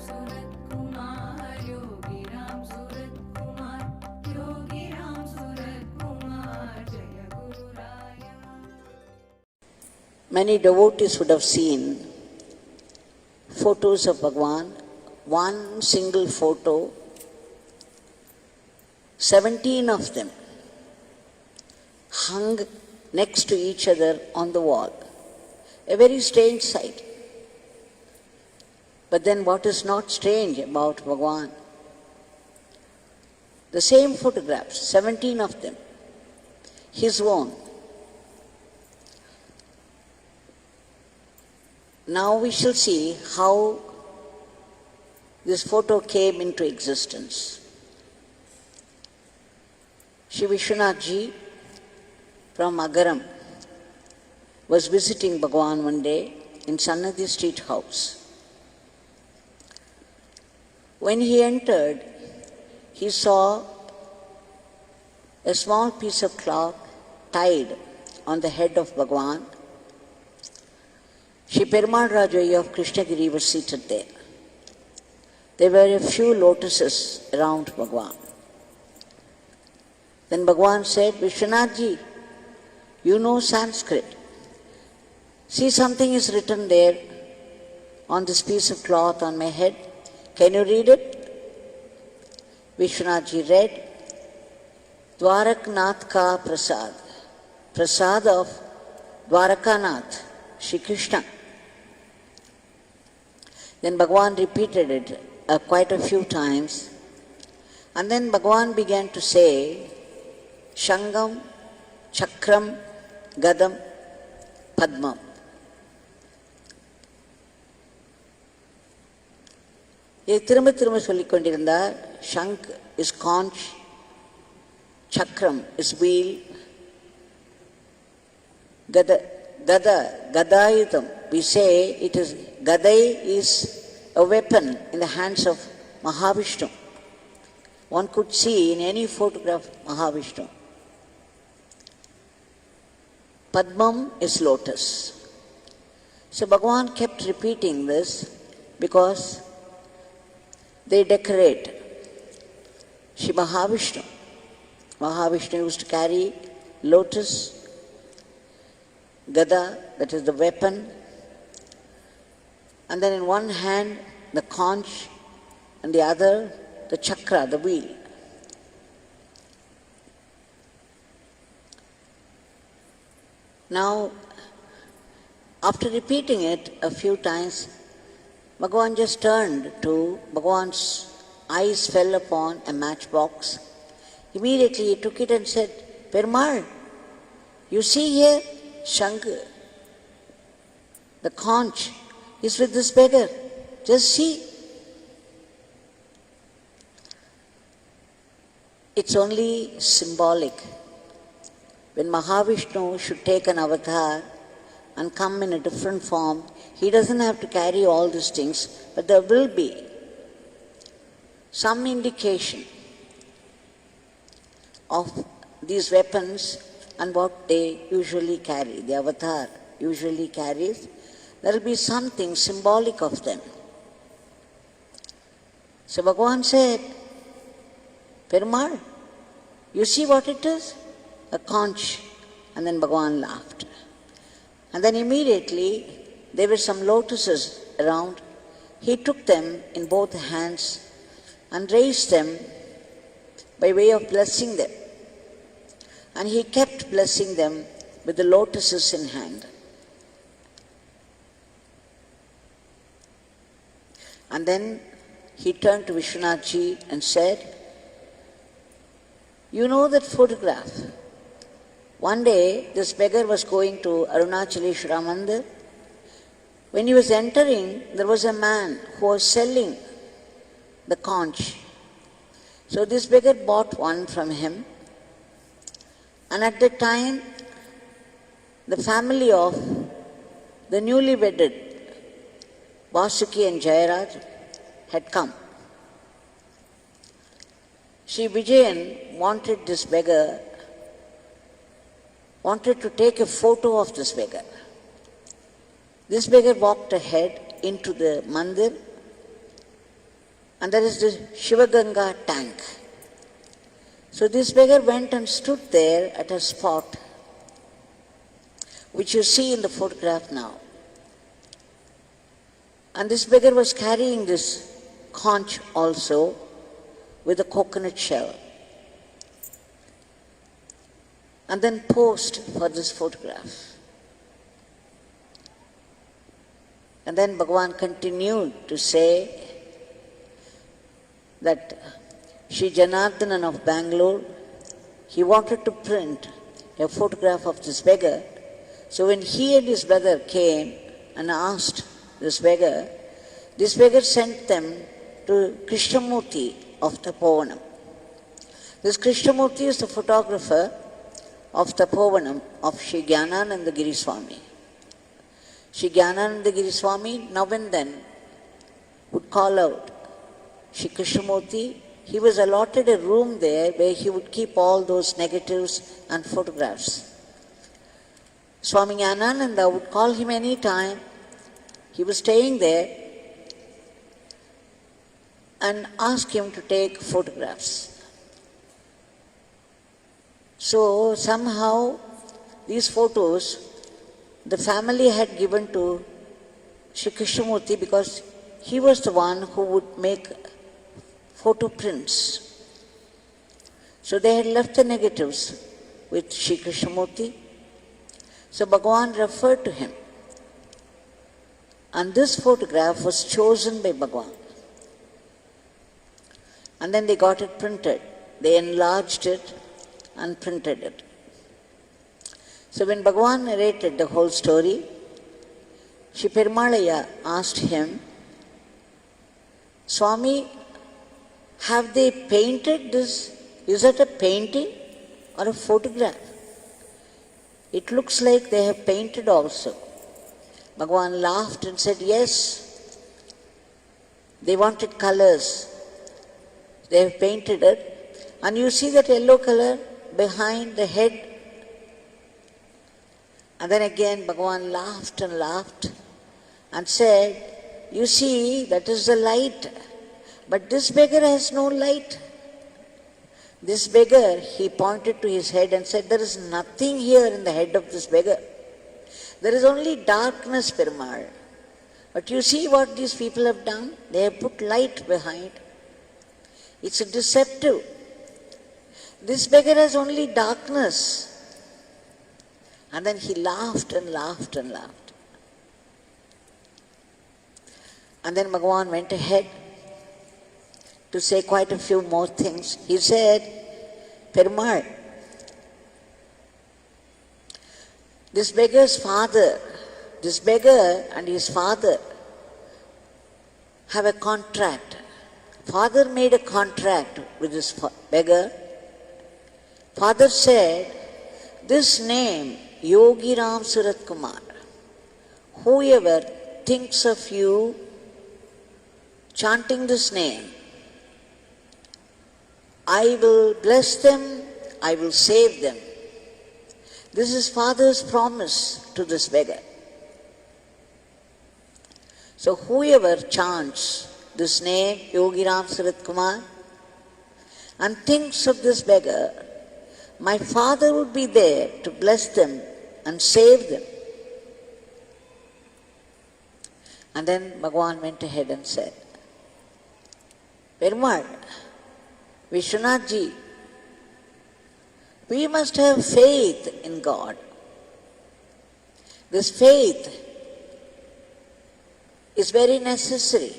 Surat Kumar, Yogi Ram Surat Kumar, Yogi Ram Surat Kumar, Jaya Guru Raya. Many devotees would have seen photos of Bhagwan, one single photo, 17 of them hung next to each other on the wall. A very strange sight. But then what is not strange about Bhagwan? The same photographs, 17 of them, his own. Now we shall see how this photo came into existence. Shri Vishwanath Ji from Agaram was visiting Bhagwan one day in Sannadhi Street House. When he entered, he saw a small piece of cloth tied on the head of Bhagwan. Shri Perumal Rajaya of Krishnagiri was seated there. There were a few lotuses around Bhagwan. Then Bhagwan said, Vishwanath Ji, you know Sanskrit. See, something is written there on this piece of cloth on my head. Can you read it? Vishwanath Ji read, Dwaraknath ka prasad. Prasad of Dwarakanath, Shri Krishna. Then Bhagwan repeated it quite a few times. And then Bhagwan began to say, Shangam, Chakram, Gadam, Padmam. திரும்ப திரும்ப சொல்லிக் கொண்டிருந்தார். Shank is conch, Chakram is wheel, Gadayutam. We say it is, Gadai is a weapon in the hands of Mahavishnu. One could see in any photograph Mahavishnu. Padmam is lotus. So Bhagwan kept repeating this because they decorate Shri Mahavishnu. Mahavishnu used to carry lotus, Gada, that is the weapon, and then in one hand the conch and the other the chakra, the wheel. Now, after repeating it a few times, Bhagwan just turned to, Bhagwan's eyes fell upon a matchbox. Immediately he took it and said, Perumal, you see here, Shankar, the conch is with this beggar. Just see. It's only symbolic. When Mahavishnu should take an avatar and come in a different form, he doesn't have to carry all these things, but there will be some indication of these weapons and what they usually carry, the avatar usually carries. There will be something symbolic of them. So Bhagwan said, Perumal, you see what it is? A conch. And then Bhagwan laughed. And then immediately there were some lotuses around. He took them in both hands and raised them by way of blessing them. And he kept blessing them with the lotuses in hand. And then he turned to Vishwanath Ji and said, you know that photograph? One day, this beggar was going to Arunachaleshwara Mandir. When he was entering, there was a man who was selling the conch. So this beggar bought one from him. And at that time, the family of the newly wedded Vasuki and Jayaraj had come. Shri Vijayan wanted this beggar, wanted to take a photo of this beggar. This beggar walked ahead into the mandir and there is the Shivaganga tank. So this beggar went and stood there at a spot which you see in the photograph now. And this beggar was carrying this conch also with a coconut shell. And then posed for this photograph. And then Bhagavan continued to say that Sri Janardhanan of Bangalore, he wanted to print a photograph of this beggar. So when he and his brother came and asked this beggar sent them to Krishnamurti of Tapovanam. This Krishnamurti is the photographer of Tapovanam of Sri Gyanananda Giri Swami. Sri Gyanananda Giri Swami now and then would call out Sri Krishnamurti. He was allotted a room there where he would keep all those negatives and photographs. Swami Gyanananda would call him any time. He was staying there and ask him to take photographs. So somehow these photos the family had given to Sri Krishnamurti because he was the one who would make photo prints. So they had left the negatives with Sri Krishnamurti. So Bhagavan referred to him. And this photograph was chosen by Bhagavan. And then they got it printed. They enlarged it and printed it. So when Bhagavan narrated the whole story, Sri Perumalaya asked him, Swami, have they painted this? Is it a painting or a photograph? It looks like they have painted also. Bhagavan laughed and said, yes, they wanted colors. They have painted it. And you see that yellow color behind the head. And then again Bhagavan laughed and said, you see, that is the light. But this beggar has no light. This beggar, he pointed to his head and said, there is nothing here in the head of this beggar. There is only darkness, Perumal. But you see what these people have done? They have put light behind. It's deceptive. This beggar has only darkness. And then he laughed and laughed and laughed. And then Bhagavan went ahead to say quite a few more things. He said, Perumal, this beggar and his father have a contract. Father made a contract with this beggar. Father said, this name, Yogi Ram Surat Kumar, whoever thinks of you chanting this name, I will bless them, I will save them. This is Father's promise to this beggar. So whoever chants this name, Yogi Ram Surat Kumar, and thinks of this beggar, my Father would be there to bless them and save them. And then Bhagavan went ahead and said, Perumal, Vishwanathji, we must have faith in God. This faith is very necessary.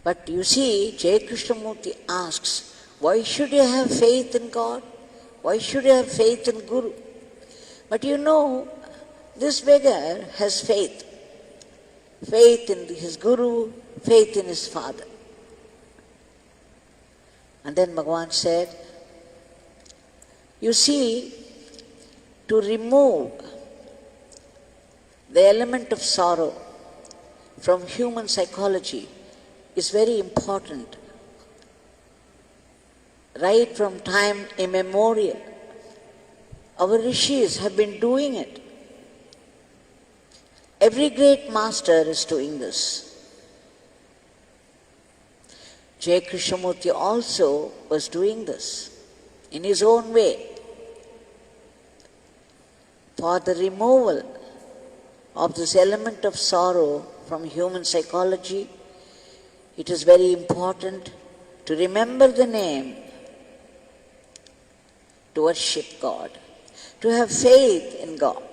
But you see, Jai Krishnamurti asks, why should you have faith in God? Why should you have faith in Guru? But you know, this beggar has faith. Faith in his Guru, faith in his father. And then Bhagavan said, you see, to remove the element of sorrow from human psychology is very important. Right from time immemorial, our rishis have been doing it. Every great master is doing this. Jai Krishnamurti also was doing this in his own way. For the removal of this element of sorrow from human psychology, it is very important to remember the name, to worship God, to have faith in God.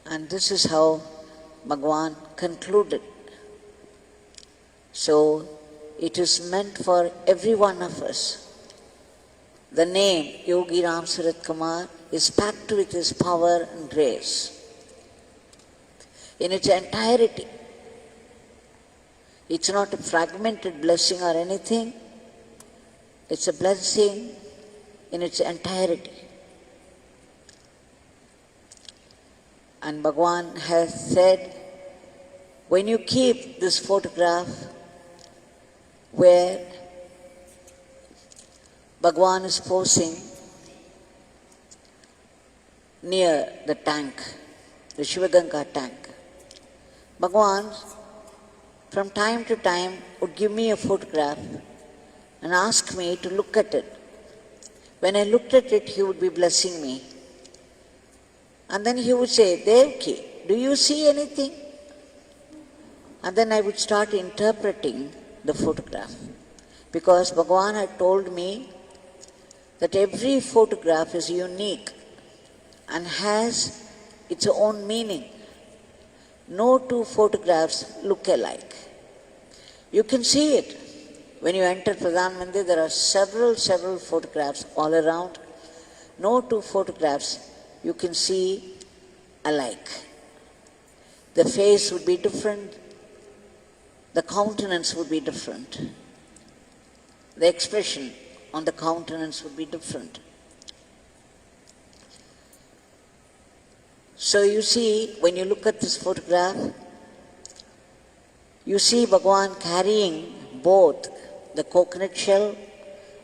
And this is how Bhagavan concluded. So, it is meant for every one of us. The name Yogi Ram Surat Kumar is packed with his power and grace in its entirety. It's not a fragmented blessing or anything. It's a blessing in its entirety. And Bhagavan has said, when you keep this photograph where Bhagavan is posing near the tank, the Shivaganga tank, Bhagavan from time to time would give me a photograph and ask me to look at it. When I looked at it, he would be blessing me. And then he would say, Devki, do you see anything? And then I would start interpreting the photograph. Because Bhagavan had told me that every photograph is unique and has its own meaning. No two photographs look alike. You can see it. When you enter Pradhan Mandir, there are several photographs all around. No two photographs you can see alike. The face would be different. The countenance would be different. The expression on the countenance would be different. So you see, when you look at this photograph, you see Bhagavan carrying both the coconut shell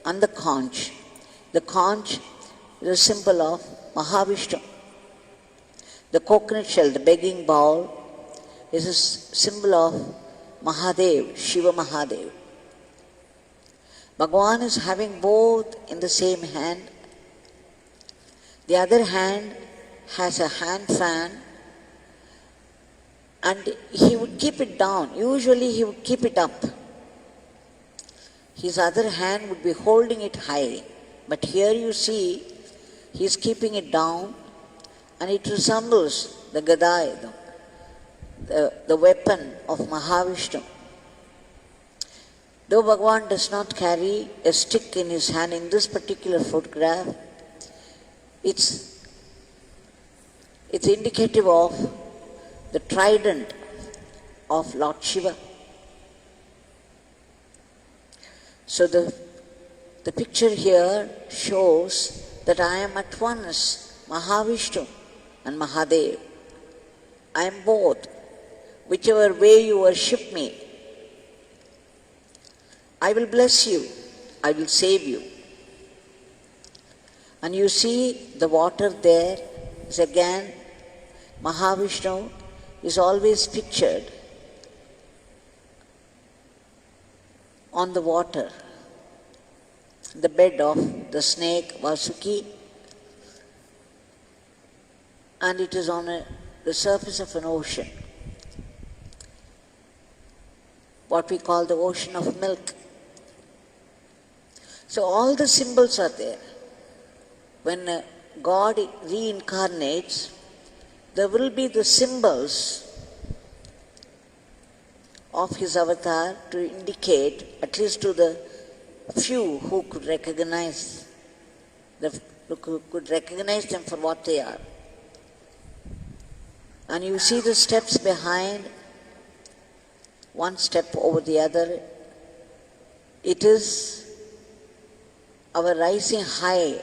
and the conch. The conch is a symbol of Mahavishnu. The coconut shell, the begging bowl, is a symbol of Mahadev, Shiva Mahadev. Bhagavan is having both in the same hand. The other hand has a hand fan, and he would keep it down. Usually he would keep it up. His other hand would be holding it high. But here you see, he is keeping it down, and it resembles the Gadayudam, the weapon of Mahavishnu. Though Bhagavan does not carry a stick in his hand in this particular photograph, it's indicative of the trident of Lord Shiva. So the picture here shows that I am at once Mahavishnu and Mahadev. I am both. Whichever way you worship me, I will bless you, I will save you. And you see the water there is again, Mahavishnu is always pictured on the water, the bed of the snake Vasuki, and it is on the surface of an ocean, what we call the ocean of milk. So all the symbols are there. When God reincarnates, there will be the symbols of his avatar to indicate, at least to the few who could recognize them for what they are. And you see the steps behind, one step over the other. It is our rising high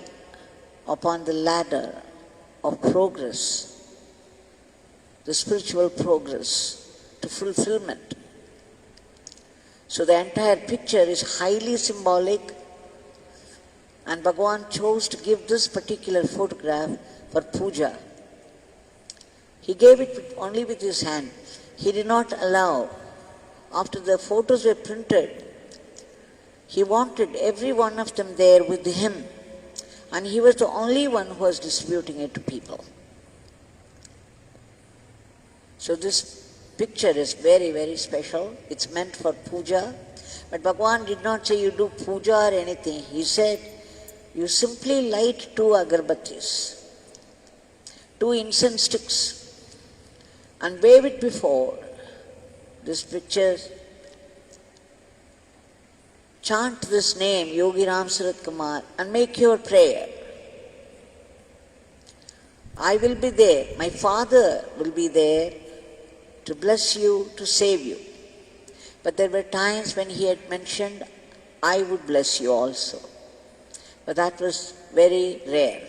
upon the ladder of progress, the spiritual progress to fulfillment. So the entire picture is highly symbolic, and Bhagavan chose to give this particular photograph for puja. He gave it only with his hand. He did not allow. After the photos were printed, he wanted every one of them there with him. And he was the only one who was distributing it to people. So this picture is very, very special. It's meant for puja. But Bhagavan did not say you do puja or anything. He said you simply light 2 agarbattis, 2 incense sticks, and wave it before this picture. Chant this name, Yogi Ram Surat Kumar, and make your prayer. I will be there. My father will be there to bless you, to save you. But there were times when he had mentioned, I would bless you also. But that was very rare.